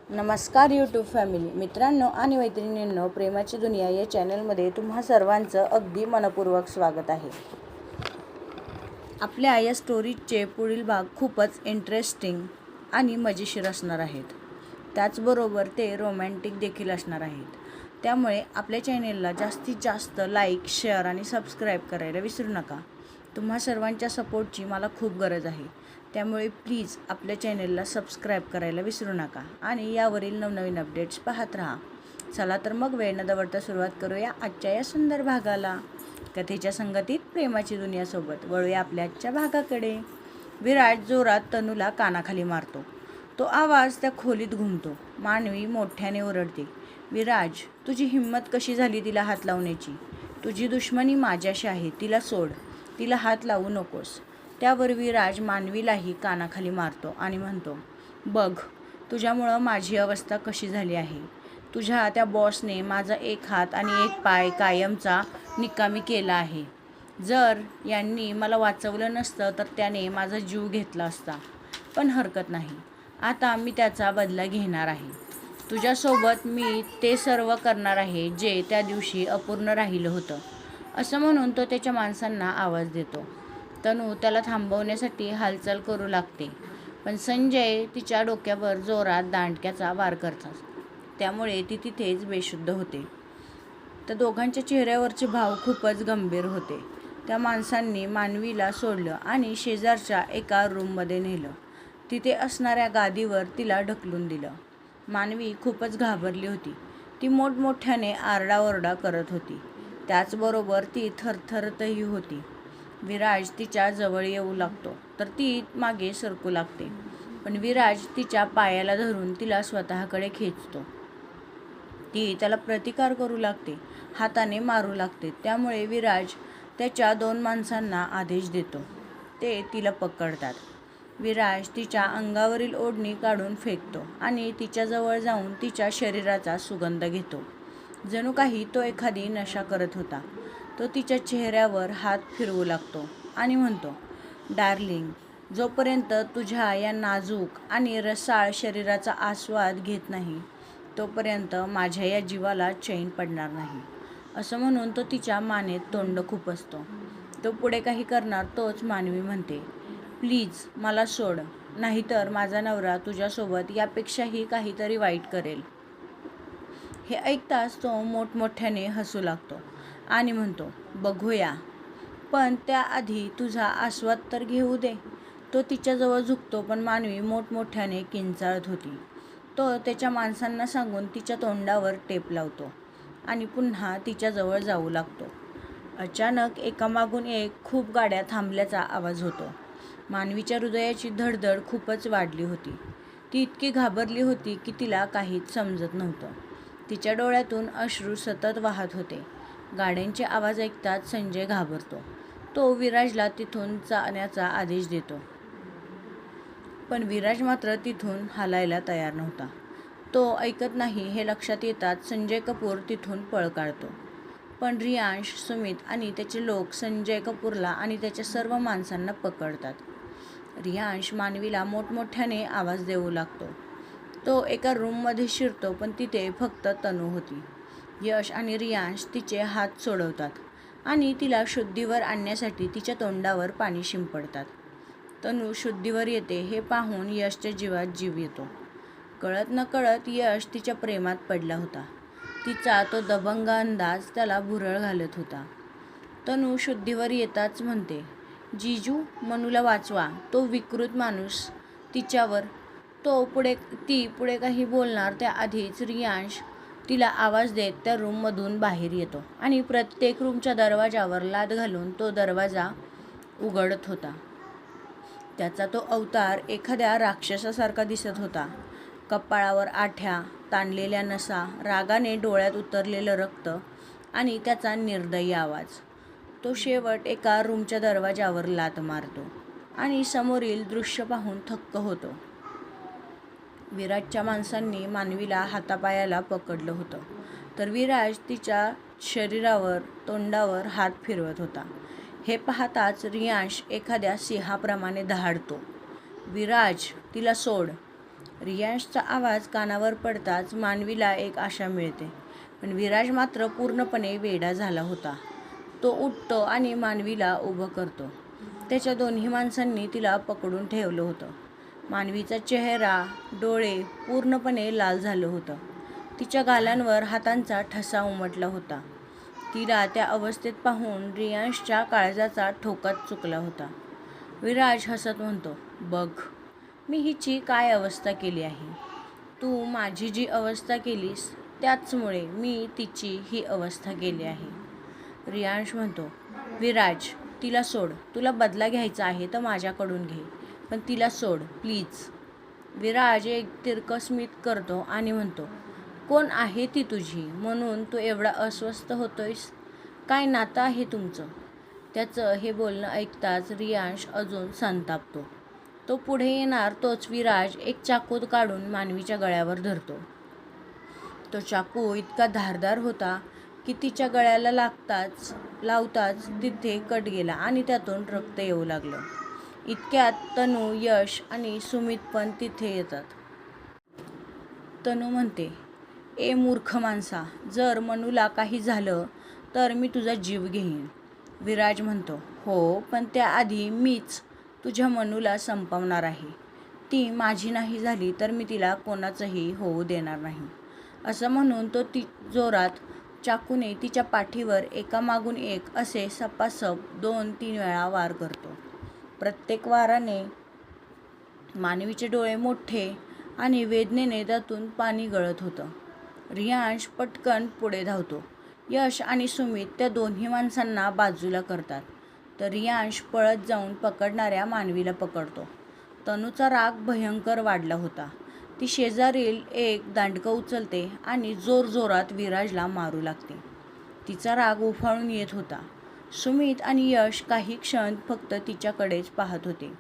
नमस्कार YouTube family मित्रांनो आणि मैत्रिणींनो, प्रेमाची दुनिया या चॅनलमध्ये तुम्हा सर्वांचं अगदी मनपूर्वक स्वागत आहे. आपल्या या स्टोरीचे पुढील भाग खूपच इंटरेस्टिंग आणि मजेशीर असणार आहेत. त्याचबरोबर ते रोमॅन्टिक देखील असणार आहेत. त्यामुळे आपल्या चॅनेलला जास्तीत जास्त लाईक, शेअर आणि सबस्क्राईब करायला विसरू नका. तुम्हा सर्वांच्या सपोर्टची मला खूप गरज आहे. त्यामुळे प्लीज आपल्या चॅनेलला सबस्क्राईब करायला विसरू नका आणि यावरील नवनवीन अपडेट्स पाहत राहा. चला तर मग वेळ न दवडता सुरुवात करूया आजच्या या सुंदर भागाला. कथेच्या संगतीत प्रेमाची दुनियासोबत वळूया आपल्या आजच्या भागाकडे. विराज जोरात तनूला कानाखाली मारतो. तो आवाज त्या खोलीत घुमतो. मानवी मोठ्याने ओरडते, विराज, तुझी हिंमत कशी झाली तिला हात लावण्याची? तुझी दुश्मनी माझ्याशी आहे, तिला सोड, तिला हात लावू नकोस. त्यावर विराज मानवीलाही कानाखाली मारतो आणि म्हणतो, बघ, तुझ्यामुळं माझी अवस्था कशी झाली आहे. तुझ्या त्या बॉसने माझा एक हात आणि एक पाय कायमचा निकामी केला आहे. जर यांनी मला वाचवलं नसतं तर त्याने माझा जीव घेतला असता. पण हरकत नाही, आता मी त्याचा बदला घेणार आहे. तुझ्यासोबत मी ते सर्व करणार आहे जे त्या दिवशी अपूर्ण राहिलं होतं. असं म्हणून तो त्याच्या माणसांना आवाज देतो. तनू त्याला थांबवण्यासाठी हालचाल करू लागते, पण संजय तिच्या डोक्यावर जोरात दांडक्याचा वार करतात. त्यामुळे ती तिथेच बेशुद्ध होते. त्या दोघांच्या चेहऱ्यावरचे भाव खूपच गंभीर होते. त्या माणसांनी मानवीला सोडलं आणि शेजारच्या एका रूममध्ये नेलं. तिथे असणाऱ्या गादीवर तिला ढकलून दिलं. मानवी खूपच घाबरली होती. ती मोठमोठ्याने आरडाओरडा करत होती. त्याचबरोबर ती थरथरतही होती. विराज तिच्या जवळ येऊ लागतो तर ती मागे सरकू लागते, पण विराज तिच्या पायाला धरून तिला स्वतःकडे खेचतो. ती त्याला प्रतिकार करू लागते, हाताने मारू लागते. त्यामुळे विराज त्याच्या 2 माणसांना आदेश देतो. ते तिला पकडतात. विराज तिच्या अंगावरील ओढणी काढून फेकतो आणि तिच्याजवळ जाऊन तिच्या शरीराचा सुगंध घेतो. जणू काही तो एखादी नशा करत होता. तो तिच्या चेहऱ्यावर हात फिरवू लागतो आणि म्हणतो, डार्लिंग, जोपर्यंत तुझ्या या नाजूक आणि रसाळ शरीराचा आस्वाद घेत नाही तोपर्यंत माझ्या या जीवाला चैन पडणार नाही. असं म्हणून तो तिच्या मानेत तोंड खुपसतो. तो पुढे काही करणार तोच मानवी म्हणते, प्लीज मला सोड, नाहीतर माझा नवरा तुझ्यासोबत यापेक्षाही काहीतरी वाईट करेल. हे ऐकताच तो मोठमोठ्याने हसू लागतो आणि म्हणतो, बघूया, पण त्याआधी तुझा आस्वाद तर घेऊ दे. तो तिच्याजवळ झुकतो, पण मानवी मोठमोठ्याने किंचाळत होती. तो त्याच्या माणसांना सांगून तिच्या तोंडावर टेप लावतो आणि पुन्हा तिच्याजवळ जाऊ लागतो. अचानक एकामागून एक खूप गाड्या थांबल्याचा आवाज होतो. मानवीच्या हृदयाची धडधड खूपच वाढली होती. ती इतकी घाबरली होती की तिला काहीच समजत नव्हतं. तिच्या डोळ्यातून अश्रू सतत वाहत होते. गाड्यांचे आवाज ऐकताच संजय घाबरतो. तो विराजला तिथून जाण्याचा आदेश देतो, पण विराज मात्र तिथून हालायला तयार नव्हता. तो ऐकत नाही हे लक्षात येताच संजय कपूर तिथून पळ काढतो. पण रियांश, सुमित आणि त्याचे लोक संजय कपूरला आणि त्याच्या सर्व माणसांना पकडतात. रियांश मानवीला मोठमोठ्याने आवाज देऊ लागतो. तो एका रूममध्ये शिरतो, पण तिथे फक्त तनू होती. यश आणि रियांश तिचे हात सोडवतात आणि तिला शुद्धीवर आणण्यासाठी तिच्या तोंडावर पाणी शिंपडतात. तनू शुद्धीवर येते हे पाहून यशच्या जीवात जीव येतो. कळत नकळत यश तिच्या प्रेमात पडला होता. तिचा तो दबंग अंदाज त्याला भुरळ घालत होता. तनू शुद्धीवर येताच म्हणते, जीजू, मनूला वाचवा, तो विकृत माणूस तिच्यावर. ती पुढे काही बोलणार त्याआधीच रियांश तिला आवाज देत त्या रूममधून बाहेर येतो आणि प्रत्येक रूमच्या दरवाजावर लाथ घालून तो दरवाजा उघडत होता. त्याचा तो अवतार एखाद्या राक्षसासारखा दिसत होता. कपाळावर आठ्या, ताणलेल्या नसा, रागाने डोळ्यात उतरलेलं रक्त आणि त्याचा निर्दयी आवाज. तो शेवट एका रूमच्या दरवाजावर लाथ मारतो आणि समोरील दृश्य पाहून थक्क होतो. विराजच्या माणसांनी मानवीला हातापायाला पकडलं होतं, तर विराज तिच्या शरीरावर, तोंडावर हात फिरवत होता. हे पाहताच रियांश एखाद्या सिंहाप्रमाणे दहाडतो. विराज, तिला सोड. रियांशचा आवाज कानावर पडताच मानवीला एक आशा मिळते. पण विराज मात्र पूर्णपणे वेडा झाला होता. तो उठतो आणि मानवीला उभं करतो. त्याच्या दोन्ही माणसांनी तिला पकडून ठेवलं होतं. मानवीचा चेहरा, डोळे पूर्णपणे लाल झालं होतं. तिच्या गालांवर हातांचा ठसा उमटला होता. तिला त्या अवस्थेत पाहून रियांशच्या काळजाचा ठोकाच चुकला होता. विराज हसत म्हणतो, बघ, मी हिची काय अवस्था केली आहे. तू माझी जी अवस्था केलीस त्याचमुळे मी तिची ही अवस्था केली आहे. रियांश म्हणतो, विराज, तिला सोड. तुला बदला घ्यायचा आहे तर माझ्याकडून घे, पण तिला सोड प्लीज. विराज एक तिरकं स्मित करतो आणि म्हणतो, कोण आहे ती तुझी म्हणून तू एवढा अस्वस्थ होतोयस? काय नातं आहे तुमचं? त्याचं हे बोलणं ऐकताच रियांश अजून संतापतो. तो पुढे येणार तोच विराज एक चाकू काढून मानवीच्या गळ्यावर धरतो. तो चाकू इतका धारदार होता की तिच्या गळ्याला लावताच तिथे कट गेला आणि त्यातून रक्त येऊ लागलं. इतक्यात तनू, यश आणि सुमित पण तिथे येतात. तनू म्हणते, ए मूर्ख माणसा, जर मनूला काही झालं तर मी तुझा जीव घेईन. विराज म्हणतो, हो, पण त्याआधी मीच तुझ्या मनूला संपवणार आहे. ती माझी नाही झाली तर मी तिला कोणाचंही होऊ देणार नाही. असं म्हणून तो जोरात चाकूने तिच्या पाठीवर एकामागून एक असे सपासप 2-3 वेळा वार करतो. प्रत्येक वाराने मानवीचे डोळे मोठे आणि वेदनेने त्यातून पाणी गळत होतं. रियांश पटकन पुढे धावतो. यश आणि सुमित त्या दोन्ही माणसांना बाजूला करतात. तर रियांश पळत जाऊन पकडणाऱ्या मानवीला पकडतो. तनूचा राग भयंकर वाढला होता. ती शेजारील एक दांडकं उचलते आणि जोरजोरात विराजला मारू लागते. तिचा राग उफाळून येत होता. सुमित आणि यश काही क्षण फक्त तिच्याकडेच पाहत होते.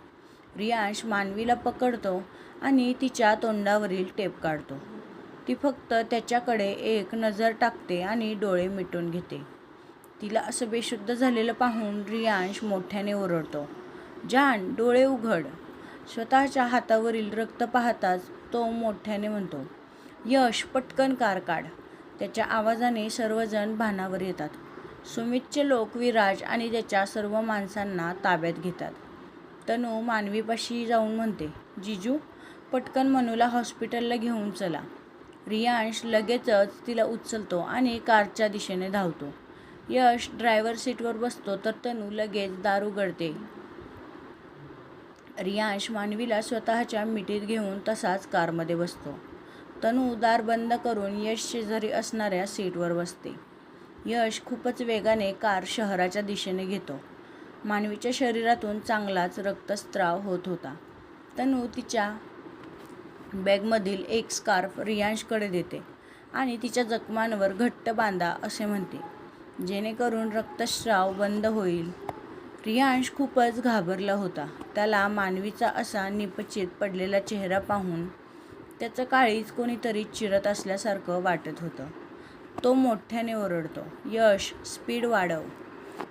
रियांश मानवीला पकडतो आणि तिच्या तोंडावरील टेप काढतो. ती फक्त त्याच्याकडे एक नजर टाकते आणि डोळे मिटून घेते. तिला असं बेशुद्ध झालेलं पाहून रियांश मोठ्याने ओरडतो, जान, डोळे उघड. स्वतःच्या हातावरील रक्त पाहताच तो मोठ्याने म्हणतो, यश, पटकन कार काढ. त्याच्या आवाजाने सर्वजण भानावर येतात. सुमितचे लोक विराज आणि त्याच्या सर्व माणसांना ताब्यात घेतात. तनू मानवीपाशी जाऊन म्हणते, जिजू, पटकन मनूला हॉस्पिटलला घेऊन चला. रियांश लगेचच तिला उचलतो आणि कारच्या दिशेने धावतो. यश ड्रायव्हर सीटवर बसतो तर तनू लगेच दार उघडते. रियांश मानवीला स्वतःच्या मिठीत घेऊन तसाच कारमध्ये बसतो. तनू दार बंद करून यश शेजारी असणाऱ्या सीटवर बसते. यश खूपच वेगाने कार शहराच्या दिशेने घेतो. मानवीच्या शरीरातून चांगलाच रक्तस्राव होत होता. तनू तिच्या बॅगमधील एक स्कार्फ रियांशकडे देते आणि तिच्या जखमांवर घट्ट बांधा असे म्हणते, जेणेकरून रक्तस्राव बंद होईल. रियांश खूपच घाबरला होता. त्याला मानवीचा असा निपचित पडलेला चेहरा पाहून त्याचं काळीज कोणीतरी चिरत असल्यासारखं वाटत होतं. तो मोठ्याने ओरडतो, यश, स्पीड वाढव.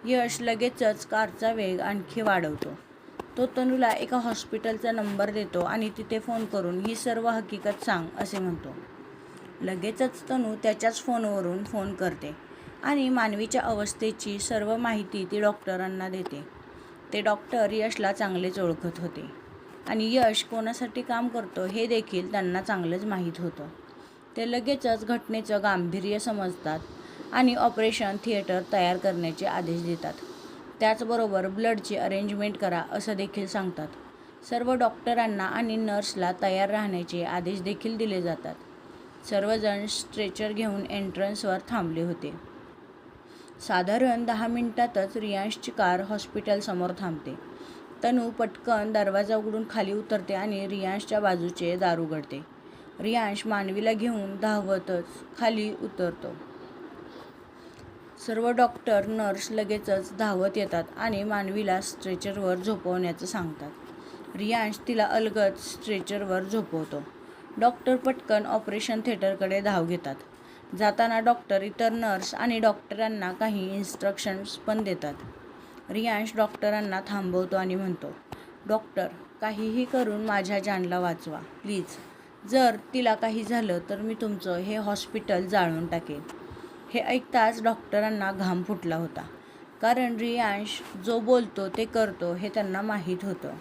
यश लगेचच कारचा वेग आणखी वाढवतो. तो तनूला एका हॉस्पिटलचा नंबर देतो आणि तिथे फोन करून ही सर्व हकीकत सांग असे म्हणतो. लगेचच तनू त्याच्याच फोनवरून फोन करते आणि मानवीच्या अवस्थेची सर्व माहिती ती डॉक्टरांना देते. ते डॉक्टर यशला चांगलेच ओळखत होते आणि यश कोणासाठी काम करतो हे देखील त्यांना चांगलंच माहीत होतं. ते लगेचच घटनेचं गांभीर्य समजतात आणि ऑपरेशन थिएटर तयार करण्याचे आदेश देतात. त्याचबरोबर ब्लडची अरेंजमेंट करा असं देखील सांगतात. सर्व डॉक्टरांना आणि नर्सला तयार राहण्याचे आदेश देखील दिले जातात. सर्वजण स्ट्रेचर घेऊन एंट्रन्सवर थांबले होते. साधारण 10 मिनिटातच रियांशची कार हॉस्पिटलसमोर थांबते. तनू पटकन दरवाजा उघडून खाली उतरते आणि रियांशच्या बाजूचे दार उघडते. रियांश मानवीला घेऊन धावतच खाली उतरतो. सर्व डॉक्टर, नर्स लगेचच धावत येतात आणि मानवीला स्ट्रेचरवर झोपवण्याचं सांगतात. रियांश तिला अलगद स्ट्रेचरवर झोपवतो. डॉक्टर पटकन ऑपरेशन थिएटरकडे धाव घेतात. जाताना डॉक्टर इतर नर्स आणि डॉक्टरांना काही इन्स्ट्रक्शन्स पण देतात. रियांश डॉक्टरांना थांबवतो आणि म्हणतो, डॉक्टर, काहीही करून माझ्या जानला वाचवा प्लीज. जर तिला काही झालं तर मी तुमचं हे हॉस्पिटल जाळून टाकेन. हे ऐकताच डॉक्टरांना घाम फुटला होता. कारण रियांश जो बोलतो ते करतो हे त्यांना माहीत होतं.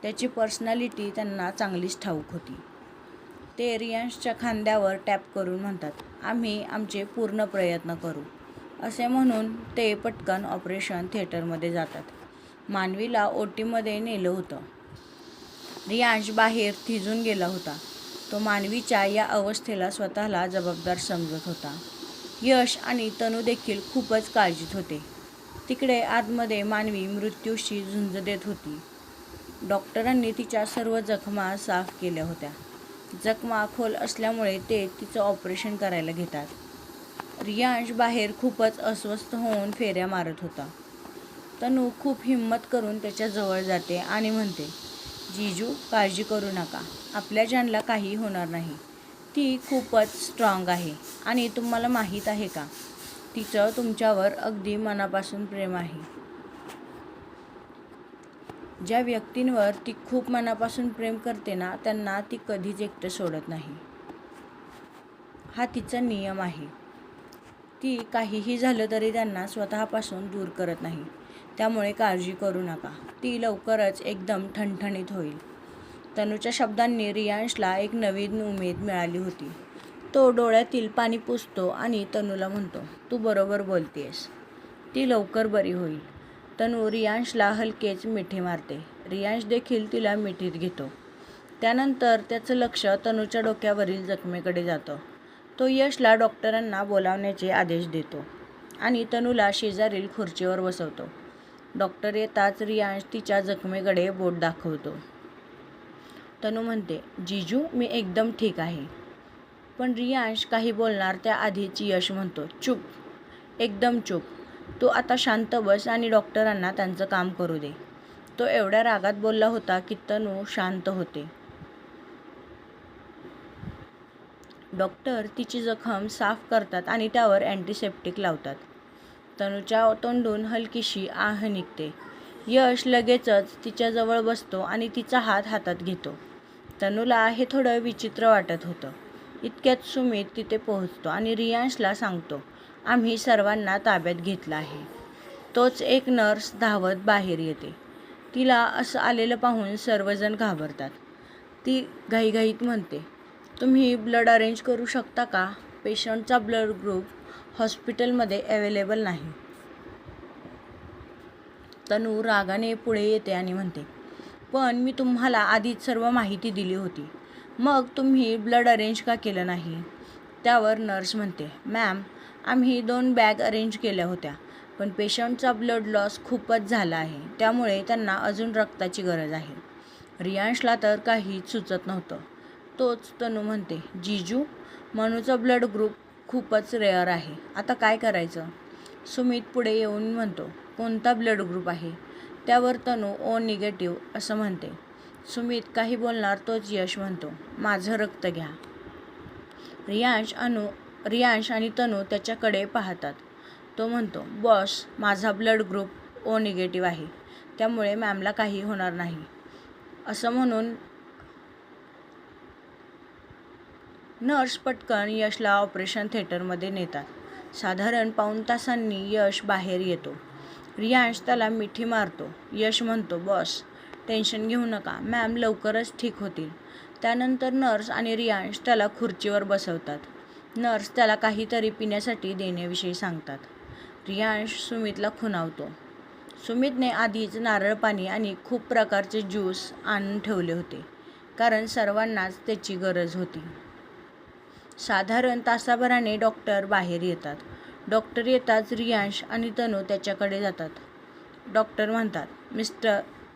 त्याची पर्सनॅलिटी त्यांना चांगलीच ठाऊक होती. ते रियांशच्या खांद्यावर टॅप करून म्हणतात, आम्ही आमचे पूर्ण प्रयत्न करू. असे म्हणून ते पटकन ऑपरेशन थिएटरमध्ये जातात. मानवीला ओटीमध्ये नेलं होतं. रियांश बाहेर थिजून गेला होता. तो मानवीच्या या अवस्थेला स्वतःला जबाबदार समजत होता. यश आणि तनू देखील खूपच काळजीत होते. तिकडे आतमध्ये मानवी मृत्यूशी झुंज देत होती. डॉक्टरांनी तिच्या सर्व जखमा साफ केल्या होत्या. जखमा खोल असल्यामुळे ते तिचं ऑपरेशन करायला घेतात. रियांश बाहेर खूपच अस्वस्थ होऊन फेऱ्या मारत होता. तनू खूप हिंमत करून त्याच्या जवळ जाते आणि म्हणते, जीजू काळजी करू नका, आपल्या जानला काही होणार नाही. ती खूपच स्ट्रॉंग आहे आणि तुम्हाला माहीत आहे का, तिचं तुमच्यावर अगदी मनापासून प्रेम आहे. ज्या व्यक्तींवर ती खूप मनापासून प्रेम करते ना, त्यांना ती कधीच एकटं सोडत नाही. हा तिचा नियम आहे. ती काहीही झालं तरी त्यांना स्वतःपासून दूर करत नाही. त्यामुळे काळजी करू नका, ती लवकरच एकदम ठणठणीत होईल. तनूच्या शब्दांनी रियांशला एक नवीन उमेद मिळाली होती. तो डोळ्यातील पाणी पुसतो आणि तनूला म्हणतो, तू बरोबर बोलतेस, ती लवकर बरी होईल. तनू रियांशला हलकेच मिठी मारते. रियांश देखील तिला मिठीत घेतो. त्यानंतर त्याचं लक्ष तनूच्या डोक्यावरील जखमेकडे जातं. तो यशला डॉक्टरांना बोलावण्याचे आदेश देतो आणि तनूला शेजारील खुर्चीवर बसवतो. डॉक्टर येताच रियांश तिच्या जखमेकडे बोट दाखवतो. तनू म्हणते, जीजू मी एकदम ठीक आहे. पण रियांश काही बोलणार त्याआधीच यश म्हणतो, चूप, एकदम चूप. तू आता शांत बस आणि डॉक्टरांना त्यांचं काम करू दे. तो एवढ्या रागात बोलला होता की तनू शांत होते. डॉक्टर तिची जखम साफ करतात आणि त्यावर अँटीसेप्टिक लावतात. तनूच्या तोंडून हलकीशी आह निघते. यश लगेचच तिच्याजवळ बसतो आणि तिचा हात हातात घेतो. तनूला हे थोडं विचित्र वाटत होतं. इतक्यात सुमित तिथे पोहोचतो आणि रियांशला सांगतो, आम्ही सर्वांना ताब्यात घेतलं आहे. तोच एक नर्स धावत बाहेर येते. तिला असं आलेलं पाहून सर्वजण घाबरतात. ती घाईघाईत म्हणते, तुम्ही ब्लड अरेंज करू शकता का? पेशंटचा ब्लड ग्रुप हॉस्पिटलमध्ये अवेलेबल नाही. तनू रागाने पुढे येते आणि म्हणते, पण मी तुम्हाला आधीच सर्व माहिती दिली होती, मग तुम्ही ब्लड अरेंज का केलं नाही? त्यावर नर्स म्हणते, मॅम आम्ही 2 बॅग अरेंज केल्या होत्या, पण पेशंटचा ब्लड लॉस खूपच झाला आहे, त्यामुळे त्यांना अजून रक्ताची गरज आहे. रियांशला तर काहीच सुचत नव्हतं. तोच तनू म्हणते, जीजू मनूचा ब्लड ग्रुप खूपच रेअर आहे, आता काय करायचं? सुमित पुढे येऊन म्हणतो, कोणता ब्लड ग्रुप आहे? त्यावर तनू ओ निगेटिव्ह असं म्हणते. सुमित काही बोलणार तोच यश म्हणतो, माझं रक्त घ्या. रियांश आणि तनू त्याच्याकडे पाहतात. तो म्हणतो, बॉस माझा ब्लड ग्रुप ओ निगेटिव्ह आहे, त्यामुळे मॅमला काही होणार नाही. असं म्हणून नर्स पटकन यशला ऑपरेशन थिएटरमध्ये नेतात. साधारण पाऊण तासांनी यश बाहेर येतो. रियांश त्याला मिठी मारतो. यश म्हणतो, बॉस टेन्शन घेऊ नका, मॅम लवकरच ठीक होतील. त्यानंतर नर्स आणि रियांश त्याला खुर्चीवर बसवतात. नर्स त्याला काहीतरी पिण्यासाठी देण्याविषयी सांगतात. रियांश सुमितला खुणावतो. सुमितने आधीच नारळ पाणी आणि खूप प्रकारचे ज्यूस आणून ठेवले होते, कारण सर्वांनाच त्याची गरज होती. साधारण तासाभराने डॉक्टर बाहेर येतात. डॉक्टर येताच रियांश आणि तनू त्याच्याकडे जातात. डॉक्टर म्हणतात,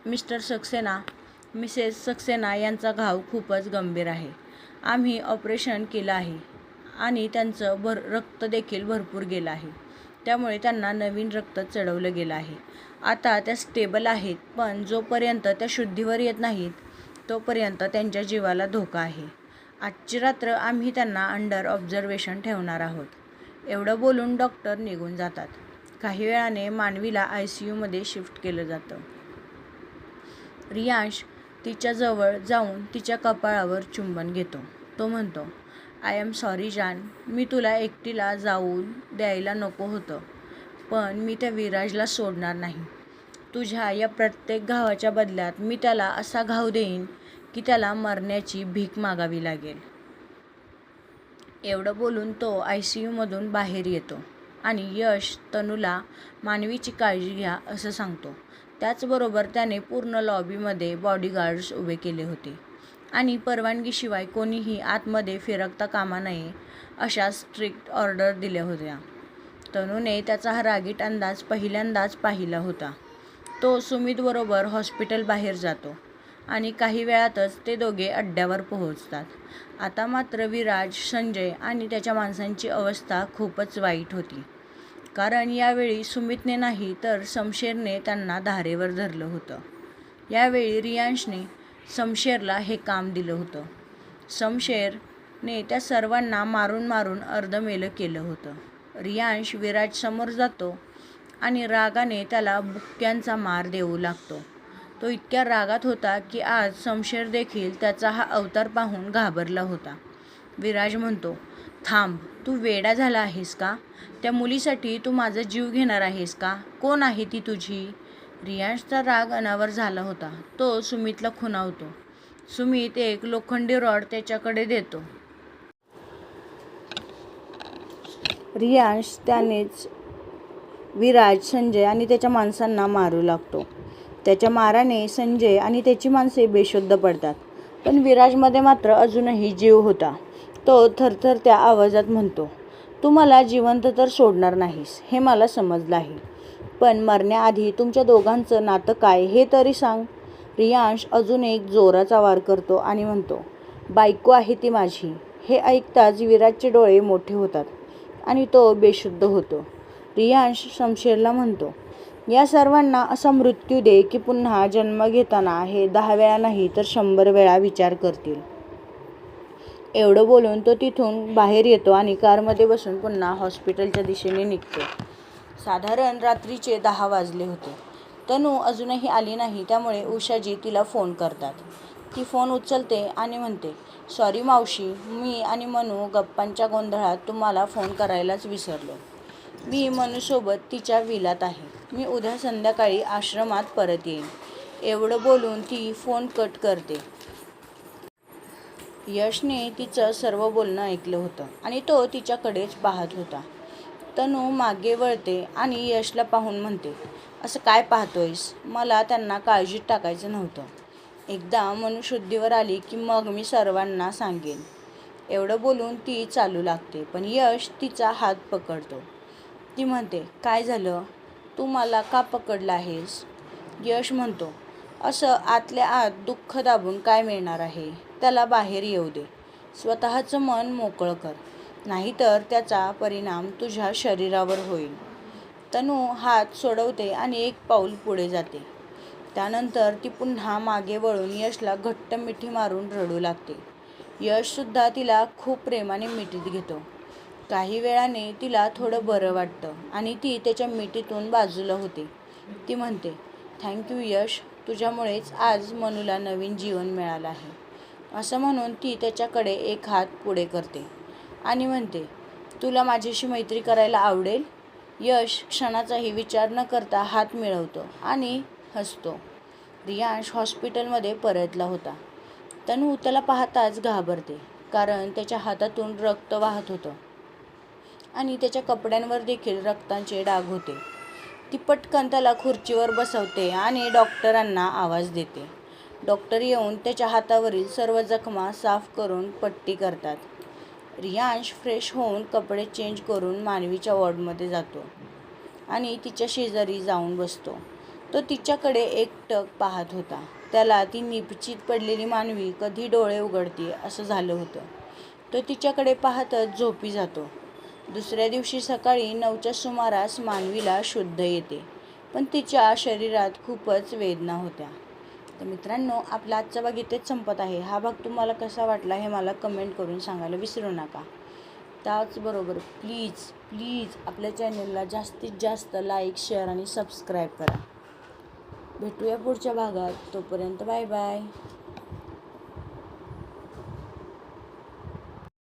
मिस्टर सक्सेना, मिसेस सक्सेना यांचा घाव खूपच गंभीर आहे. आम्ही ऑपरेशन केलं आहे आणि त्यांचं रक्त देखील भरपूर गेलं आहे, त्यामुळे त्यांना नवीन रक्त चढवलं गेलं आहे. आता त्या स्टेबल आहेत, पण जोपर्यंत त्या शुद्धीवर येत नाहीत तोपर्यंत त्यांच्या जीवाला धोका आहे. आजची रात्र आम्ही त्यांना अंडर ऑब्झर्वेशन ठेवणार आहोत. एवढं बोलून डॉक्टर निघून जातात. काही वेळाने मानवीला ICUमध्ये शिफ्ट केलं जातं. रियांश तिच्याजवळ जाऊन तिच्या कपाळावर चुंबन घेतो. तो म्हणतो, आय एम सॉरी जान, मी तुला एकटीला जाऊन द्यायला नको होतं, पण मी त्या विराजला सोडणार नाही. तुझ्या या प्रत्येक घावाच्या बदल्यात मी त्याला असा घाव देईन की त्याला मरण्याची भीक मागावी लागेल. एवढं बोलून तो ICUमधून बाहेर येतो आणि यश तनूला मानवीची काळजी घ्या असं सांगतो. त्याचबरोबर त्याने पूर्ण लॉबीमध्ये बॉडीगार्ड्स उभे केले होते आणि परवानगीशिवाय कोणीही आतमध्ये फिरकता कामा नये अशा स्ट्रिक्ट ऑर्डर दिल्या होत्या. तनूने त्याचा हा रागीट अंदाज पहिल्यांदाच पाहिला होता. तो सुमितबरोबर हॉस्पिटल बाहेर जातो आणि काही वेळातच ते दोघे अड्ड्यावर पोहोचतात. आता मात्र विराज, संजय आणि त्याच्या माणसांची अवस्था खूपच वाईट होती. कारण यावेळी सुमितने नाही तर शमशेरने त्यांना धारेवर धरलं होतं. यावेळी रियांशने शमशेरला हे काम दिलं होतं. शमशेरने त्या सर्वांना मारून मारून अर्धमेलं केलं होतं. रियांश विराज समोर जातो आणि रागाने त्याला बुक्क्यांचा मार देऊ लागतो. तो इतक्या रागात होता की आज शमशेर देखील त्याचा हा अवतार पाहून घाबरला होता. विराज म्हणतो, थांब, तू वेडा झाला आहेस का? त्या मुलीसाठी तू माझा जीव घेणार आहेस का? कोण आहे ती तुझी? रियांशचा राग अनावर झाला होता. तो सुमितला खुणावतो. सुमित एक लोखंडी रॉड त्याच्याकडे देतो. रियांश त्यानेच विराज, संजय आणि त्याच्या माणसांना मारू लागतो. त्याच्या माराने संजय आणि त्याची माणसे बेशुद्ध पडतात. पण विराजमध्ये मात्र अजूनही जीव होता. तो थरथरत्या आवाजात म्हणतो, तू मला जिवंत तर सोडणार नाहीस हे मला समजलं आहे, पण मरण्याआधी तुमच्या दोघांचं नातं काय हे तरी सांग. रियांश अजून एक जोराचा वार करतो आणि म्हणतो, बायको आहे ती माझी. हे ऐकताच विराजचे डोळे मोठे होतात आणि तो बेशुद्ध होतो. रियांश शमशेरला म्हणतो, या सर्वांना असा मृत्यू दे की पुन्हा जन्म घेताना हे 10 वेळा नाही तर 100 वेळा विचार करतील. एवढं बोलून तो तिथून बाहेर येतो आणि कारमध्ये बसून पुन्हा हॉस्पिटलच्या दिशेने निघतो. साधारण रात्रीचे 10 वाजले होते. तनू अजूनही आली नाही, त्यामुळे उषाजी तिला फोन करतात. ती फोन उचलते आणि म्हणते, सॉरी मावशी, मी आणि मनू गप्पांच्या गोंधळात तुम्हाला फोन करायलाच विसरलो. मी मनूसोबत तिच्या विलात आहे. मी उद्या संध्याकाळी आश्रमात परत येईन. एवढं बोलून ती फोन कट करते. यशने तिचं सर्व बोलणं ऐकलं होतं आणि तो तिच्याकडेच पाहत होता. तनू मागे वळते आणि यशला पाहून म्हणते, असं काय पाहतोयस? मला त्यांना काळजीत टाकायचं नव्हतं. एकदा मनू शुद्धीवर आली की मग मी सर्वांना सांगेन. एवढं बोलून ती चालू लागते, पण यश तिचा हात पकडतो. ती म्हणते, काय झालं? तू मला का पकडला आहेस? यश म्हणतो, असं आतल्या आत दुःख दाबून काय मिळणार आहे? त्याला बाहेर येऊ दे. स्वतःचं मन मोकळं कर, नाहीतर त्याचा परिणाम तुझ्या शरीरावर होईल. तनू हात सोडवते आणि एक पाऊल पुढे जाते. त्यानंतर ती पुन्हा मागे वळून यशला घट्ट मिठी मारून रडू लागते. यशसुद्धा तिला खूप प्रेमाने मिठीत घेतो. काही वेळाने तिला थोडं बरं वाटतं आणि ती त्याच्या मिठीतून बाजूला होते. ती म्हणते, थँक्यू यश, तुझ्यामुळेच आज मनूला नवीन जीवन मिळालं आहे. असं म्हणून ती त्याच्याकडे एक हात पुढे करते आणि म्हणते, तुला माझ्याशी मैत्री करायला आवडेल? यश क्षणाचाही विचार न करता हात मिळवतो आणि हसतो. रियांश हॉस्पिटलमध्ये परतला होता. तनू त्याला पाहताच घाबरते, कारण त्याच्या हातातून रक्त वाहत होतं आणि त्याच्या कपड्यांवर देखील रक्ताचे डाग होते. ती पटकन त्याला खुर्चीवर बसवते आणि डॉक्टरांना आवाज देते. डॉक्टर येऊन त्याच्या हातावरील सर्व जखमा साफ करून पट्टी करतात. रियांश फ्रेश होऊन कपडे चेंज करून मानवीच्या वॉर्डमध्ये जातो आणि तिच्या शेजारी जाऊन बसतो. तो तिच्याकडे एकटक पाहत होता. त्याला ती निपचित पडलेली मानवी कधी डोळे उघडते असं झालं होतं. तो तिच्याकडे पाहतच झोपी जातो. दुसऱ्या दिवशी सकाळी 9च्या सुमारास मानवीला शुद्ध येते, पण तिच्या शरीरात खूपच वेदना होत्या. तर मित्रांनो, आपला आजचा भाग इथेच संपत आहे. हा भाग तुम्हाला कसा वाटला हे मला कमेंट करून सांगायला विसरू नका. त्याचबरोबर प्लीज आपल्या चॅनलला जास्तीत जास्त लाईक, शेअर आणि सबस्क्राईब करा. भेटूया पुढच्या भागात. तोपर्यंत बाय बाय.